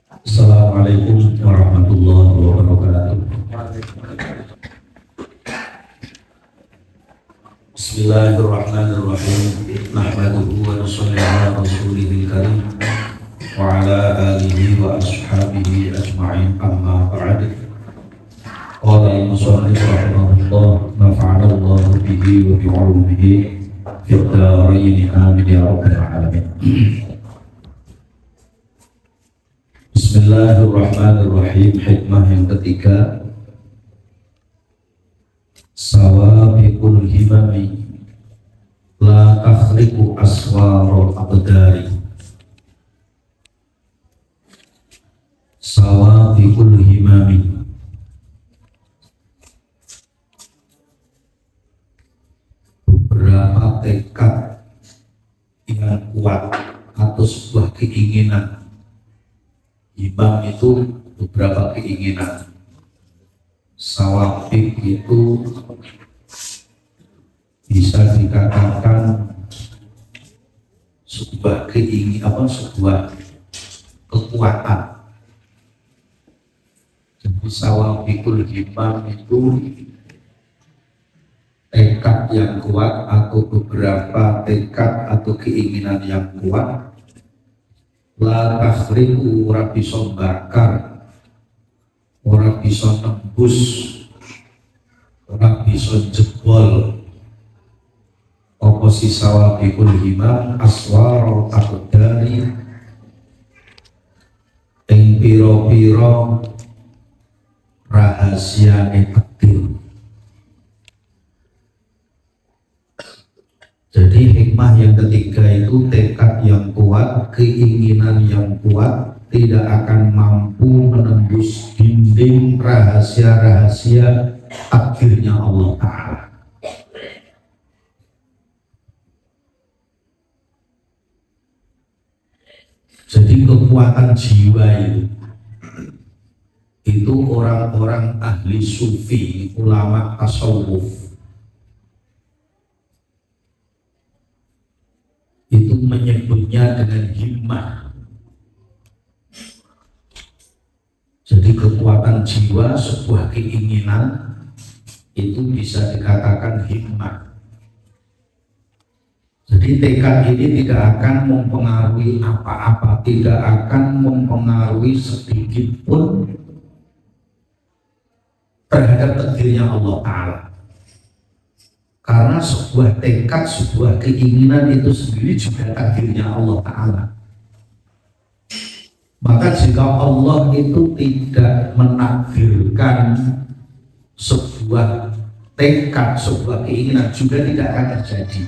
Assalamualaikum warahmatullahi wabarakatuh. Bismillahirrahmanirrahim. Nahmaduhu wa nusalli ala rasulihil karim wa ala alihi wa ashabihi ajma'in, amma ba'd. Qala al-musannif rahimahullah, nafa'ana Allah bihi wa bi'ulumihi fid dharain, amin ya rabbal alamin. Bismillahirrahmanirrahim. Hikmah yang ketiga, sawabiqul himami la takhriqu aswarul aqdari. Sawabiqul himami, beberapa tekad yang kuat atau sebuah keinginan. Himam itu beberapa keinginan. Sawabik itu bisa dikatakan sebuah keinginan, sebuah kekuatan. Jadi sawabikul himam itu tekad yang kuat atau beberapa tekad atau keinginan yang kuat. La takhriqu, ora bisa bakar, ora bisa tembus, ora bisa jebol apa si sawabikul himam aswarul aqdari ing pira-pira rahasiane takdir. Jadi hikmah yang ketiga itu tekad yang kuat, keinginan yang kuat, tidak akan mampu menembus dinding rahasia-rahasia takdirnya Allah Ta'ala. Jadi kekuatan jiwa itu orang-orang ahli sufi, ulama tasawuf, itu menyebutnya dengan himmah. Jadi kekuatan jiwa, sebuah keinginan itu bisa dikatakan himmah. Jadi tekad ini tidak akan mempengaruhi apa-apa, tidak akan mempengaruhi sedikit pun terhadap takdirnya Allah Ta'ala. Karena sebuah tekad, sebuah keinginan itu sendiri juga takdirnya Allah Ta'ala. Maka jika Allah itu tidak menakdirkan sebuah tekad, sebuah keinginan, juga tidak akan terjadi.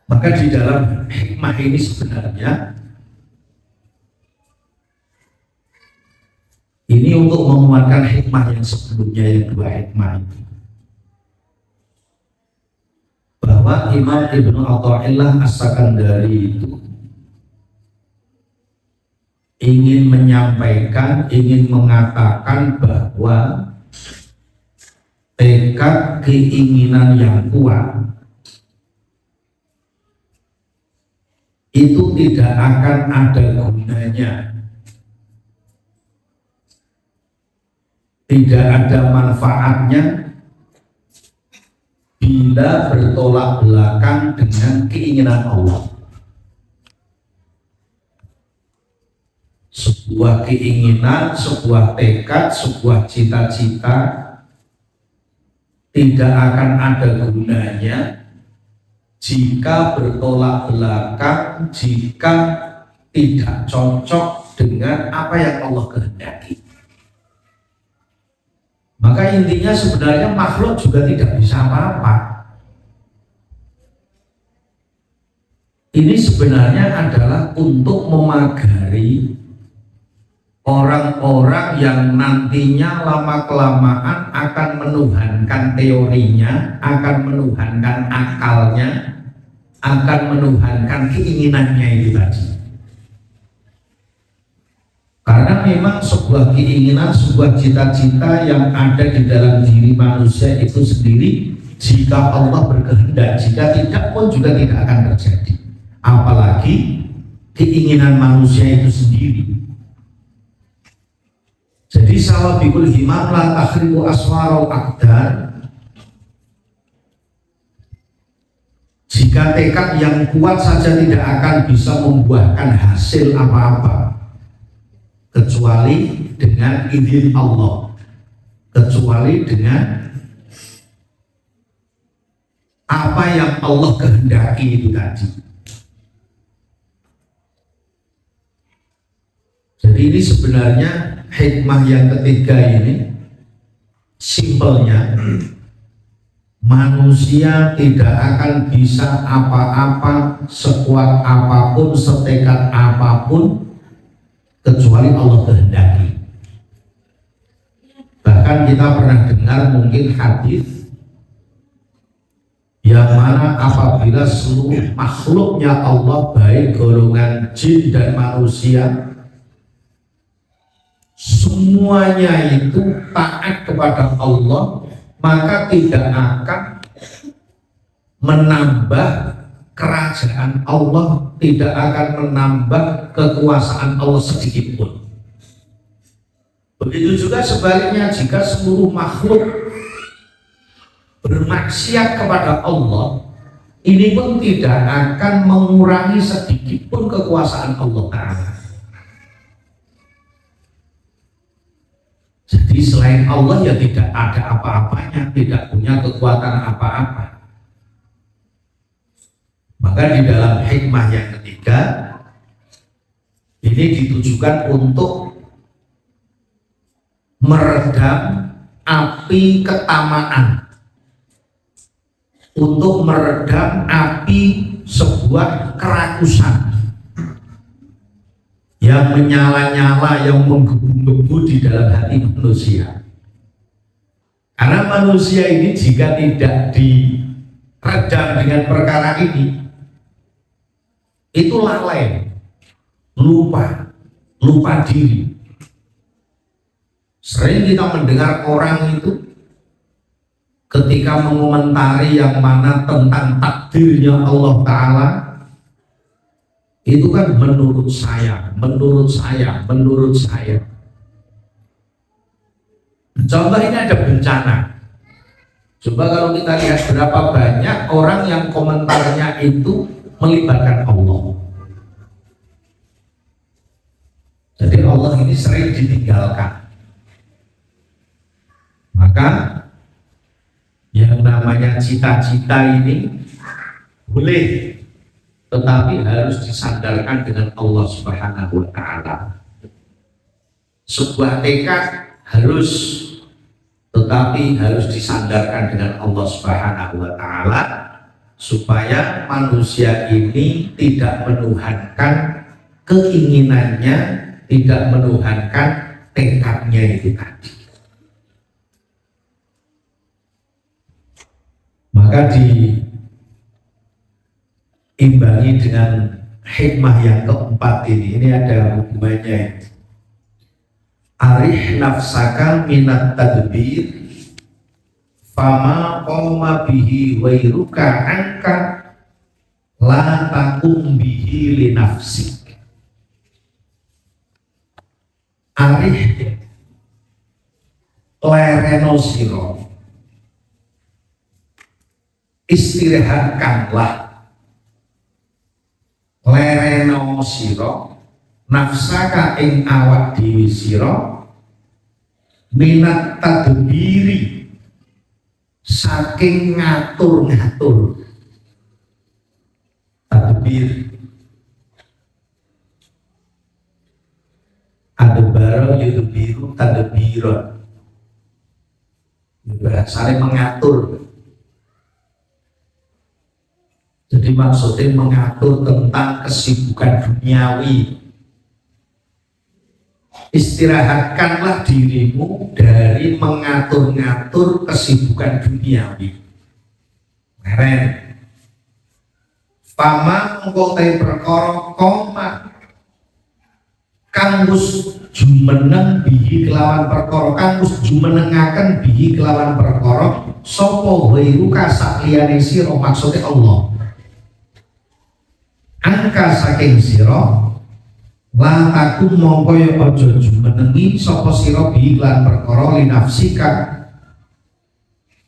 Maka di dalam hikmah ini sebenarnya ini untuk menguatkan hikmah yang sebelumnya, yang dua hikmah itu. Bahwa Imam Ibnu Athaillah As-Sakandari itu ingin menyampaikan, ingin mengatakan bahwa tekad keinginan yang kuat itu tidak akan ada gunanya, tidak ada manfaatnya bila bertolak belakang dengan keinginan Allah. Sebuah keinginan, sebuah tekad, sebuah cita-cita tidak akan ada gunanya jika bertolak belakang, jika tidak cocok dengan apa yang Allah kehendaki. Maka intinya sebenarnya makhluk juga tidak bisa apa-apa. Ini sebenarnya adalah untuk memagari orang-orang yang nantinya lama-kelamaan akan menuhankan teorinya, akan menuhankan akalnya, akan menuhankan keinginannya itu tadi. Karena memang sebuah keinginan, sebuah cita-cita yang ada di dalam diri manusia itu sendiri, jika Allah berkehendak, jika tidak pun juga tidak akan terjadi. Apalagi keinginan manusia itu sendiri. Jadi sawabikul himam la takhribu aswarul aqdar. Jika tekad yang kuat saja tidak akan bisa membuahkan hasil apa-apa kecuali dengan izin Allah, kecuali dengan apa yang Allah kehendaki itu tadi. Jadi ini sebenarnya hikmah yang ketiga ini simpelnya, manusia tidak akan bisa apa-apa sekuat apapun, setekad apapun kecuali Allah kehendaki. Bahkan kita pernah dengar mungkin hadis yang mana apabila seluruh makhluknya Allah, baik golongan jin dan manusia, semuanya itu taat kepada Allah, maka tidak akan menambah kerajaan Allah, tidak akan menambah kekuasaan Allah sedikit pun. Begitu juga sebaliknya, jika seluruh makhluk bermaksiat kepada Allah, ini pun tidak akan mengurangi sedikit pun kekuasaan Allah Ta'ala. Jadi selain Allah ya tidak ada apa-apanya, tidak punya kekuatan apa-apa. Maka di dalam hikmah yang ketiga ini ditujukan untuk meredam api ketamaan, untuk meredam api sebuah kerakusan yang menyala-nyala, yang menggebu-gebu di dalam hati manusia. Karena manusia ini jika tidak diredam dengan perkara ini, itu lalai, lupa diri. Sering kita mendengar orang itu ketika mengomentari yang mana tentang takdirnya Allah Ta'ala, itu kan menurut saya. Contoh ini ada bencana. Coba kalau kita lihat berapa banyak orang yang komentarnya itu melibatkan Allah. Jadi Allah ini sering ditinggalkan. Maka yang namanya cita-cita ini boleh, tetapi harus disandarkan dengan Allah Subhanahu wa Ta'ala. Sebuah tekad harus, tetapi harus disandarkan dengan Allah Subhanahu wa Ta'ala, supaya manusia ini tidak menuhankan keinginannya, tidak menuhankan tekadnya itu tadi. Maka diimbangi dengan hikmah yang keempat ini ada hubungannya. Arih nafsaka minat tadbir fama qawma bihi wairuka angka la takum bihi li nafsik. Arih lereno siro, istirahatkanlah, lereno siro nafsaka ing awak dewi siro minat tadbiri, saking ngatur-ngatur. Tadbir adbaro yudbiru tadbiron, saling mengatur. Jadi maksudnya mengatur tentang kesibukan duniawi. Istirahatkanlah dirimu dari mengatur-ngatur kesibukan duniawi. Keren. Pama mengkotai perkara koma kanggus jumeneng bihi kelawan perkara, kanggus jumenengaken bihi kelawan perkara sapa wairuka sakliyane sira, maksudnya Allah. angka saking sira la takum mongko ya aja jumenengi sapa sira bi lan perkara linafsika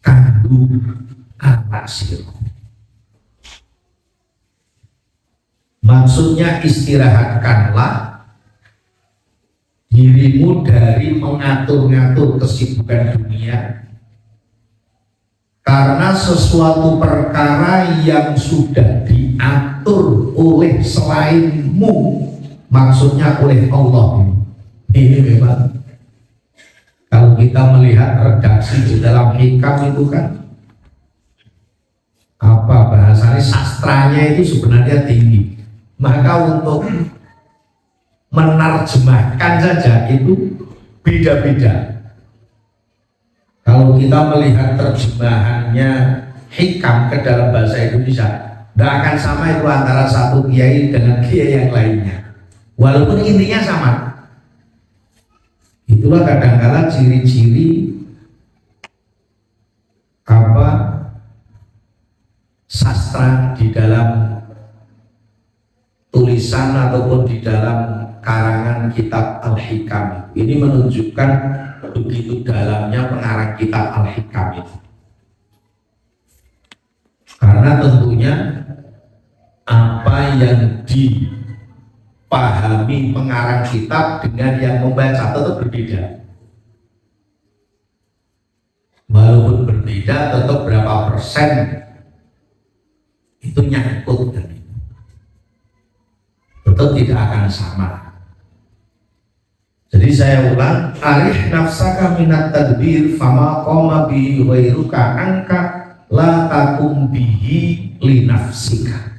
kanggo awak sira. Maksudnya istirahatkanlah dirimu dari mengatur-ngatur kesibukan dunia, karena sesuatu perkara yang sudah diatur oleh selainmu, maksudnya oleh Allah. Ini memang kalau kita melihat redaksi di dalam hikam itu kan apa bahasanya, sastranya itu sebenarnya tinggi. Maka untuk menerjemahkan saja itu beda-beda. Kalau kita melihat terjemahannya hikam ke dalam bahasa Indonesia, tidak akan sama itu antara satu kiai dengan kiai yang lainnya, walaupun intinya sama. Itulah kadang-kala ciri-ciri apa sastra di dalam tulisan ataupun di dalam karangan kitab Al-Hikam. Ini menunjukkan begitu dalamnya pengarang kitab Al-Hikam itu. Karena tentunya apa yang dipahami pengarang kitab dengan yang membaca tetap berbeda. Walaupun berbeda, tetap berapa persen itu nyangkut kan, tetap tidak akan sama. Jadi saya ulang, arif nafsaka minat tadbir fama qoma bihi ghairuka angka la takum bihi li nafsika.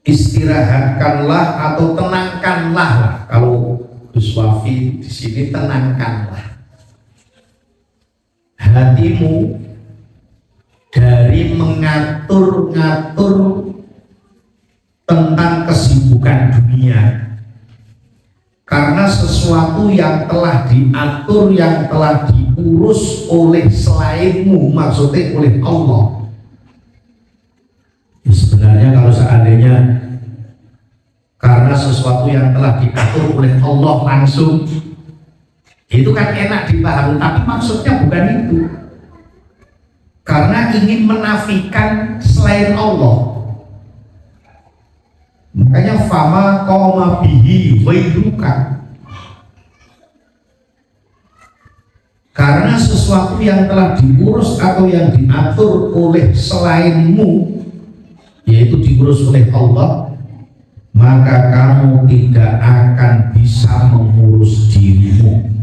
Istirahatkanlah atau tenangkanlah, kalau Gus Wafi di sini tenangkanlah hatimu dari mengatur-ngatur tentang kesibukan dunia, karena sesuatu yang telah diatur, yang telah diurus oleh selainmu, maksudnya oleh Allah. Sebenarnya kalau seandainya karena sesuatu yang telah diatur oleh Allah langsung, itu kan enak dipahami, tapi maksudnya bukan itu. Karena ingin menafikan selain Allah. Makanya fama qoma bihi ghairuka. Karena sesuatu yang telah diurus atau yang diatur oleh selainmu, yaitu diurus oleh Allah, maka kamu tidak akan bisa mengurus dirimu.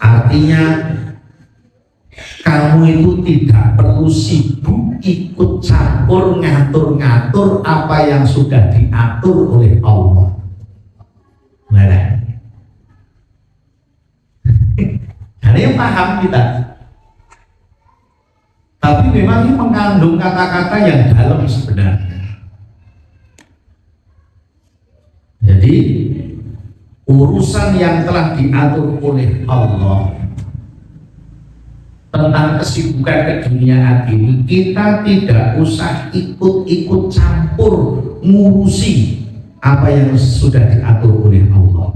Artinya kamu itu tidak perlu sibuk ikut campur ngatur-ngatur apa yang sudah diatur oleh Allah. Mana? Ada yang paham kita. Tapi memang ini mengandung kata-kata yang dalam sebenarnya. Jadi urusan yang telah diatur oleh Allah tentang kesibukan keduniaan ini, kita tidak usah ikut-ikut campur ngurusi apa yang sudah diatur oleh Allah.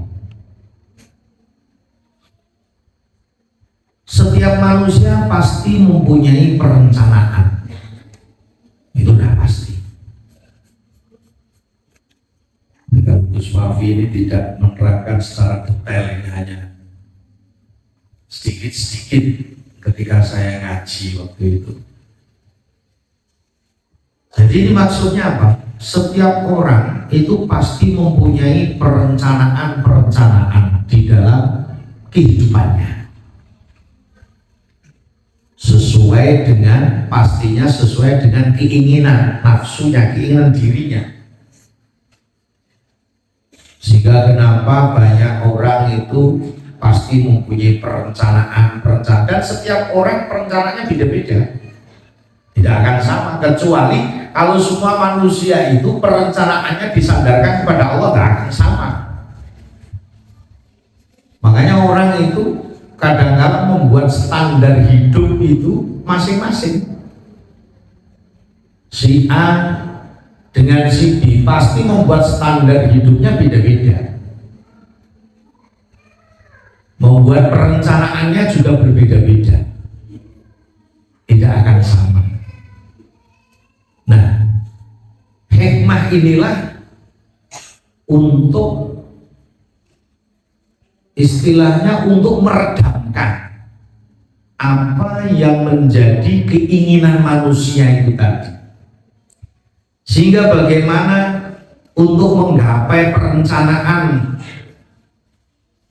Setiap manusia pasti mempunyai perencanaan, itu udah pasti. Jika Gus Wafi ini tidak menerapkan secara detail, ini hanya sedikit-sedikit ketika saya ngaji waktu itu. Jadi ini maksudnya apa? Setiap orang itu pasti mempunyai perencanaan-perencanaan di dalam kehidupannya, sesuai dengan, pastinya sesuai dengan keinginan nafsunya, keinginan dirinya. Sehingga kenapa banyak orang itu pasti mempunyai perencanaan, dan setiap orang perencanaannya beda-beda, tidak akan sama, kecuali kalau semua manusia itu perencanaannya disandarkan kepada Allah, tidak akan sama. Makanya orang itu kadang-kadang membuat standar hidup itu masing-masing. Si A dengan si B pasti membuat standar hidupnya beda-beda, membuat perencanaannya juga berbeda-beda, tidak akan sama. Nah, hikmah inilah untuk istilahnya untuk meredamkan apa yang menjadi keinginan manusia itu tadi, sehingga bagaimana untuk menggapai perencanaan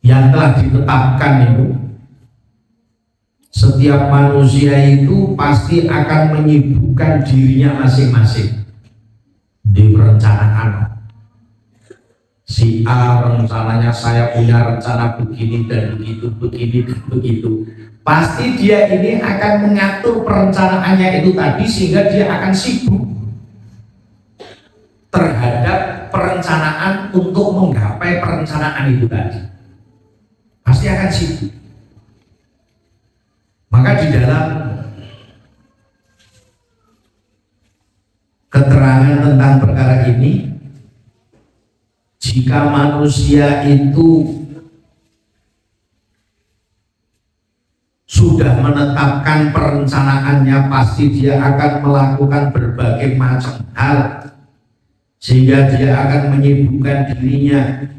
yang telah ditetapkan itu, setiap manusia itu pasti akan menyibukkan dirinya masing-masing di perencanaan. Si A rencananya saya punya rencana begini dan begitu, begini dan begitu. Pasti dia ini akan mengatur perencanaannya itu tadi, sehingga dia akan sibuk terhadap perencanaan untuk menggapai perencanaan itu tadi. Pasti akan sibuk. Maka di dalam keterangan tentang perkara ini, jika manusia itu sudah menetapkan perencanaannya, pasti dia akan melakukan berbagai macam hal, sehingga dia akan menyibukkan dirinya,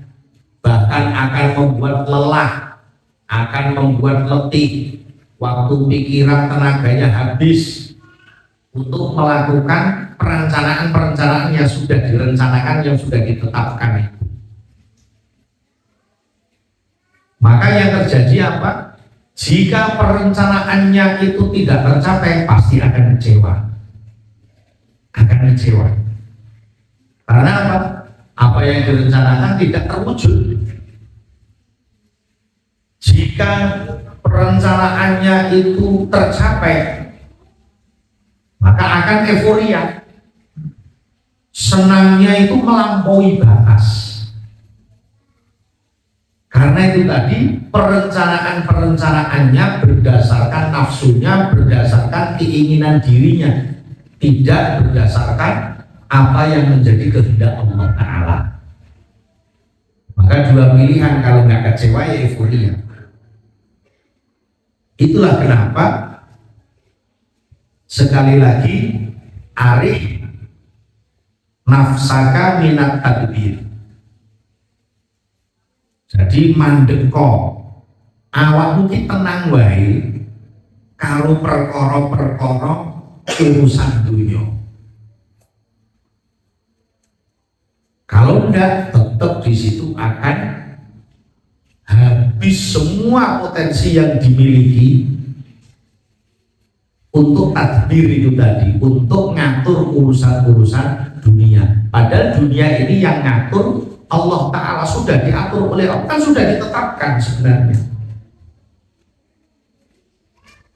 bahkan akan membuat lelah, akan membuat letih, waktu pikiran tenaganya habis untuk melakukan perencanaan-perencanaan yang sudah direncanakan, yang sudah ditetapkan. Maka yang terjadi apa? Jika perencanaannya itu tidak tercapai, pasti akan kecewa. Akan kecewa. Karena apa? Apa yang direncanakan tidak terwujud. Jika perencanaannya itu tercapai, maka akan euforia. Senangnya itu melampaui batas. Karena itu tadi perencanaan-perencanaannya berdasarkan nafsunya, berdasarkan keinginan dirinya, tidak berdasarkan apa yang menjadi kehendak Allah Ta'ala. Maka dua pilihan, kalau nggak kecewa ya euforia. Itulah kenapa sekali lagi arif nafsaka minat tadbir. Jadi mandeko awakmu ki tenang wae kalau perkara-perkara urusan dunia. Kalau enggak, tetap di situ akan habis semua potensi yang dimiliki untuk tadbir itu tadi, untuk ngatur urusan-urusan dunia. Padahal dunia ini yang ngatur Allah Ta'ala, sudah diatur oleh Allah, kan sudah ditetapkan sebenarnya.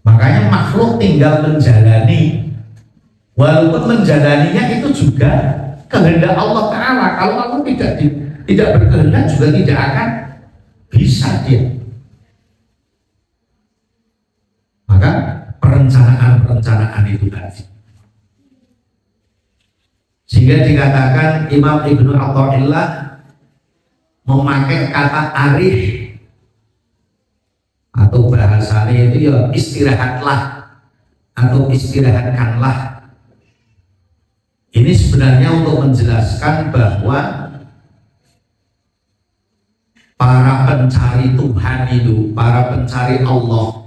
Makanya makhluk tinggal menjalani, walaupun menjalaninya itu juga kehendak Allah Ta'ala. Kalau Allah tidak berkehendak juga tidak akan bisa dia. Maka perencanaan itu tadi, sehingga dikatakan Imam Ibnu Athaillah memakai kata arif, atau bahasanya itu ya istirahatlah atau istirahatkanlah. Ini sebenarnya untuk menjelaskan bahwa para pencari Tuhan itu, para pencari Allah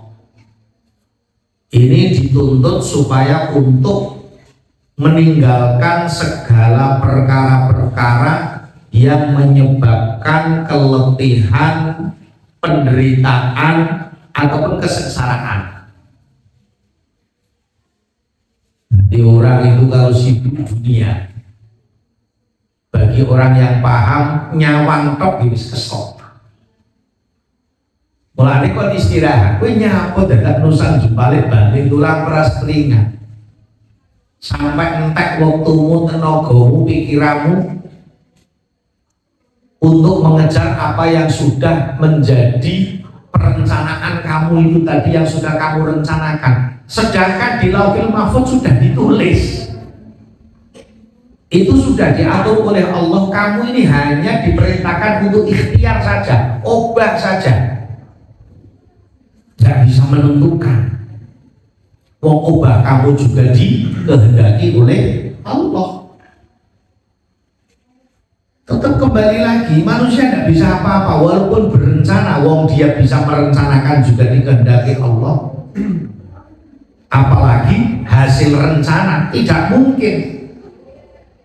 ini dituntut supaya untuk meninggalkan segala perkara-perkara yang menyebabkan keletihan, penderitaan, ataupun kesengsaraan. Jadi orang itu kalau sibuk dunia, bagi orang yang paham, nyawang tok wis kesok. Mulane kok istirahat, kowe nyapo dadak nusan jempale balik tulang peras telinga. Sampai entek waktumu, tenagamu, pikiranmu untuk mengejar apa yang sudah menjadi perencanaan kamu itu tadi, yang sudah kamu rencanakan. Sedangkan di Lauhul Mahfuz sudah ditulis. itu sudah diatur oleh Allah. Kamu ini hanya diperintahkan untuk ikhtiar saja, obah saja, tidak bisa menentukan. Wong obah kamu juga dikehendaki oleh Allah. Tetap kembali lagi, manusia tidak bisa apa-apa walaupun berencana. Wong dia bisa merencanakan juga dikehendaki Allah. Apalagi hasil rencana tidak mungkin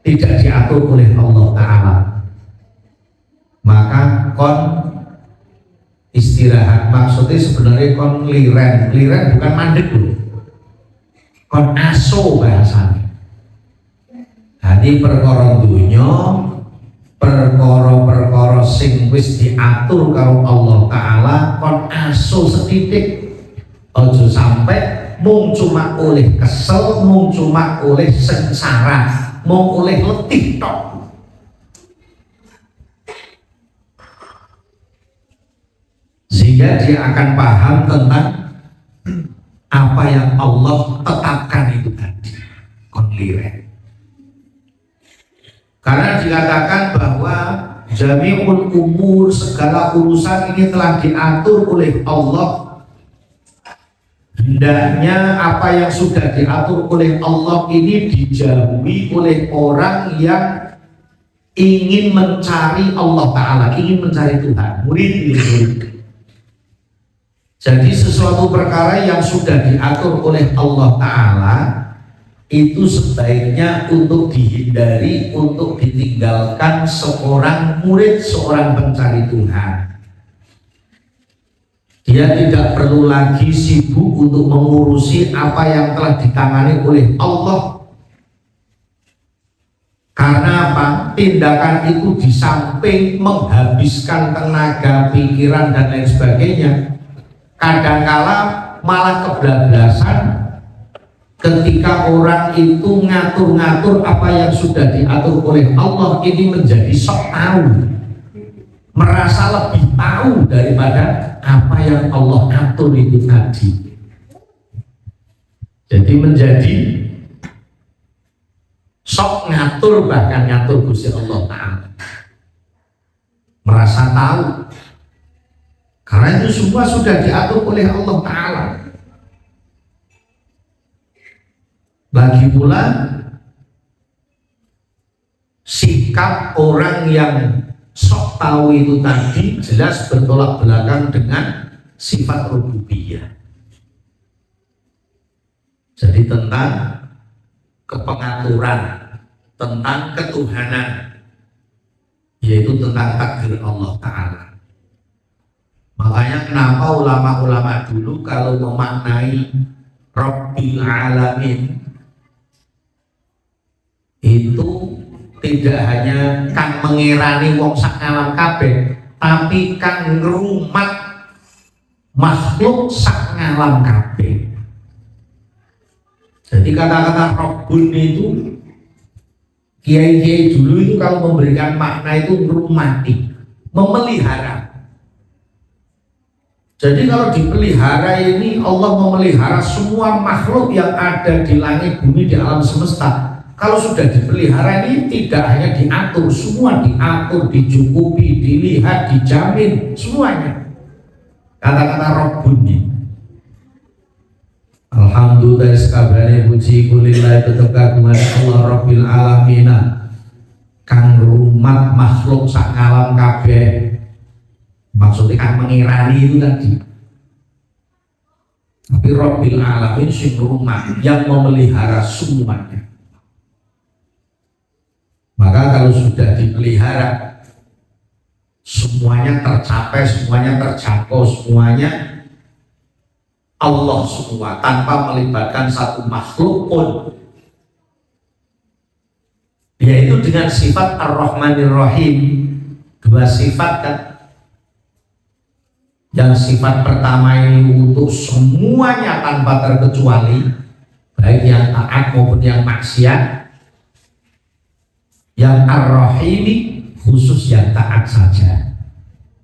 tidak diatur oleh Allah Ta'ala. Maka kon istirahat, maksudnya sebenarnya kon liren bukan mandek loh, kon aso bahasanya. Jadi perkara dunya, perkara sing wis diatur karo Allah Ta'ala, kon aso setitik. Ojo sampai mung cuma oleh kesel, mung cuma oleh sengsara, mung oleh letih tok. Sehingga dia akan paham tentang apa yang Allah tetapkan itu tadi, konliren. Karena dikatakan bahwa jami'ul umur, segala urusan ini telah diatur oleh Allah. Hendaknya apa yang sudah diatur oleh Allah ini dijauhi oleh orang yang ingin mencari Allah Ta'ala, ingin mencari Tuhan, murid. Jadi sesuatu perkara yang sudah diatur oleh Allah Ta'ala itu sebaiknya untuk dihindari, untuk ditinggalkan seorang murid, seorang pencari Tuhan. Dia tidak perlu lagi sibuk untuk mengurusi apa yang telah ditangani oleh Allah. Karena apa? Tindakan itu di samping menghabiskan tenaga, pikiran, dan lain sebagainya, kadangkala malah kebablasan ketika orang itu ngatur-ngatur apa yang sudah diatur oleh Allah. Ini menjadi sok tahu, merasa lebih tahu daripada apa yang Allah atur itu tadi. Jadi menjadi sok ngatur, bahkan ngatur Gusti Allah Ta'ala, merasa tahu, karena itu semua sudah diatur oleh Allah Ta'ala. Lagi pula sikap orang yang sok tahu itu tadi jelas bertolak belakang dengan sifat rububiyah. Jadi tentang kepengaturan, tentang ketuhanan, yaitu tentang takdir Allah Ta'ala. Makanya kenapa ulama-ulama dulu kalau memaknai Rabbil Alamin itu tidak hanya kang mengirani wong sak alam kabeh, tapi kang ngrumat makhluk sak alam kabeh. Jadi kata-kata Rabbun itu, kiai-kiai dulu itu kalau memberikan makna itu ngrumati, memelihara. Jadi kalau dipelihara ini, Allah memelihara semua makhluk yang ada di langit bumi, di alam semesta. Kalau sudah dipelihara ini tidak hanya diatur, semua diatur, dicukupi, dilihat, dijamin, semuanya. Kata-kata Rabbun ini. Alhamdulillah sekabane puji kulillah tetep kagungan Allah Rabbil Alamin, kang rumat makhluk sak alam kabeh. Maksudnya kang mengirani itu tadi. Tapi Rabbil Alamin sing rumah yang memelihara semuanya. Maka kalau sudah dipelihara, semuanya tercapai, semuanya terjangkau, semuanya Allah semua tanpa melibatkan satu makhluk pun, yaitu dengan sifat Ar-Rahmanir Rahim. Dua sifat kan, yang sifat pertama ini untuk semuanya tanpa terkecuali, baik yang taat maupun yang maksiat. Yang Ar-Rahimi khusus yang taat saja,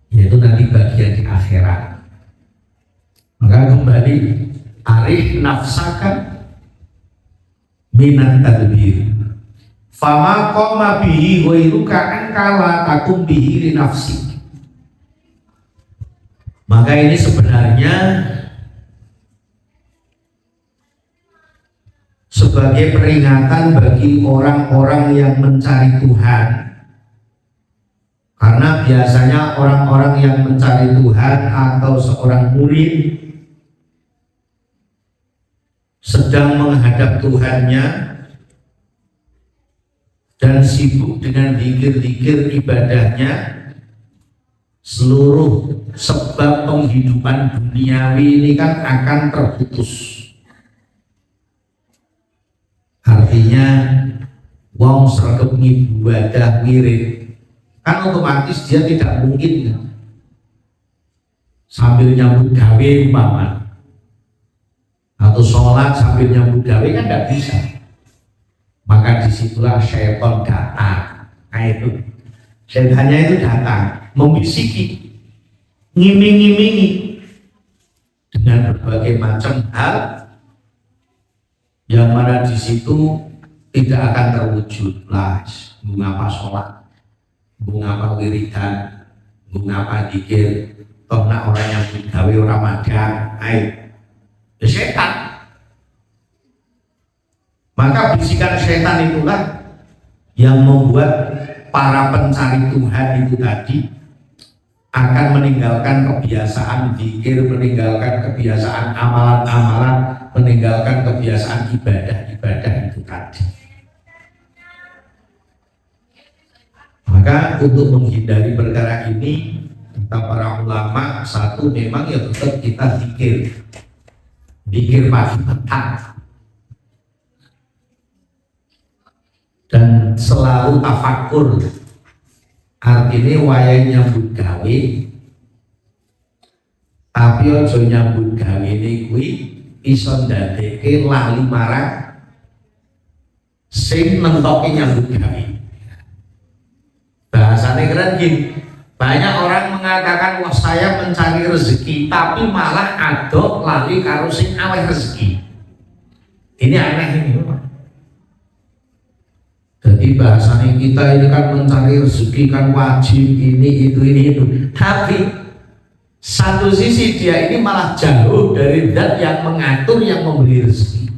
yaitu nanti bagian di akhirat. Maka kembali, arif nafsaka minat tadbir, Fama qoma bihi ghairuka angkala takum bihi li nafsi. Maka ini sebenarnya sebagai peringatan bagi orang-orang yang mencari Tuhan, karena biasanya orang-orang yang mencari Tuhan atau seorang murid sedang menghadap Tuhannya dan sibuk dengan zikir-zikir ibadahnya, seluruh sebab penghidupan duniawi ini kan akan terputus. Artinya wong sregep ngibadah wirid kan otomatis dia tidak mungkin kan? Sambil nyambut gawe umpama atau sholat sambil nyambut gawe kan tidak bisa. Maka disitulah syaitan datang. Nah itu syaitannya itu datang membisiki, ngiming-ngimingi dengan berbagai macam hal yang mana di situ tidak akan terwujud. Lah, mengapa sholat, mengapa wiridan, mengapa dikir, toh nak orang yang gawe Ramadan, ayo, ya setan. Maka bisikan setan itulah yang membuat para pencari Tuhan itu tadi akan meninggalkan kebiasaan zikir, meninggalkan kebiasaan amalan-amalan, meninggalkan kebiasaan ibadah-ibadah itu tadi. Maka untuk menghindari perkara ini, kata para ulama, satu memang ya tetap kita zikir pagi petang, dan selalu tafakur. Artinya wayahe nyambut gawe, tapi aja nyambut gawe ini kuwi iso ndadekake lali marang sing nentoke nyambut gawe. Bahasane keren gini, banyak orang mengatakan wah saya mencari rezeki, tapi malah adok lali karo sing aweh rezeki. Ini aneh ini, Pak. Jadi bahasanya kita ini kan mencari rezeki kan wajib ini itu. Tapi satu sisi dia ini malah jauh dari zat yang mengatur, yang memberi rezeki.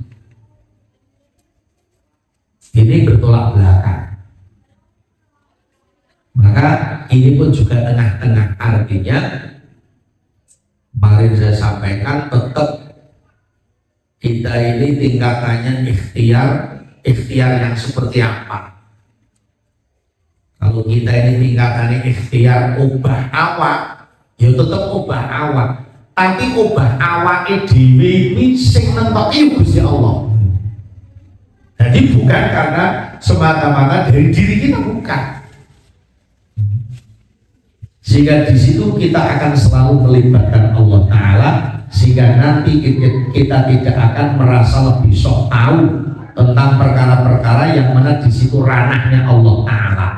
Ini bertolak belakang. Maka ini pun juga tengah-tengah, artinya kemarin saya sampaikan tetap kita ini tingkatannya ikhtiar yang seperti apa. Kalau kita ini tingkatannya ikhtiar ubah awak, ya tetap ubah awak. Tapi ubah awak dhewe iki sing nentoki Gusti Allah. Jadi bukan karena semata-mata dari diri kita, bukan. Sehingga di situ kita akan selalu melibatkan Allah Ta'ala, sehingga nanti kita tidak akan merasa lebih sok tahu tentang perkara-perkara yang mana di situ ranahnya Allah Ta'ala.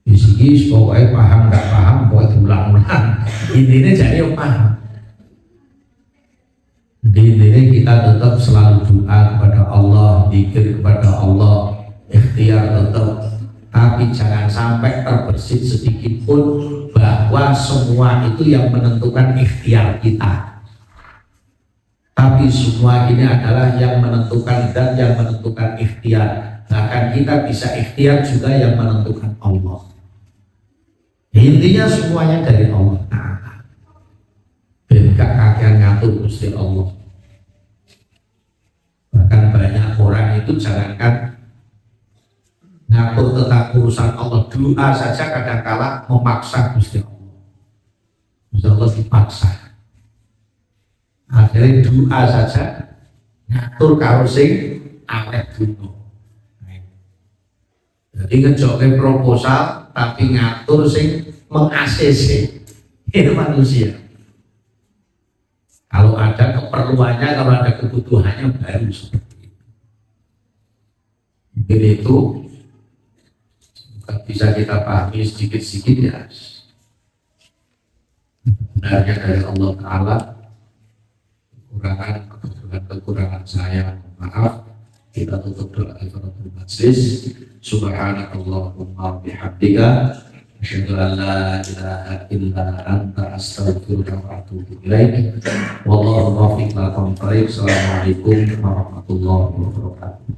Bisiki pokoknya paham nggak paham pokoknya diulang-ulang. Intinya jadi paham. Intinya kita tetap selalu doa kepada Allah, zikir kepada Allah, ikhtiar tetap. Tapi jangan sampai terbersit sedikit pun bahwa semua itu yang menentukan ikhtiar kita. Tapi semua ini adalah yang menentukan dan yang menentukan ikhtiar. Bahkan kita bisa ikhtiar juga yang menentukan Allah. Intinya semuanya dari Allah Ta'ala. Bengkak kakian ngatur Gusti Allah. Bahkan banyak orang itu jangankan ngatur tentang urusan Allah, doa saja kadang-kala memaksa Gusti Allah. Gusti Allah dipaksa. Akhirnya doa saja ngatur karo sing awet dulu. Jadi ngejoke proposal tapi ngatur sing meng-ACC. Itu manusia. Kalau ada keperluannya, kalau ada kebutuhannya baru seperti itu. Mungkin itu bisa kita pahami sedikit-sedikit ya. Benarnya dari Allah Ta'ala, kekurangan saya, maaf. Kita tutup doa kafaratul majlis. Subhanakallahumma bihamdika asyhadu an la ilaha illa anta astaghfiruka wa atubu ilaik. Wallahu muwaffiq. Assalamualaikum warahmatullahi wabarakatuh.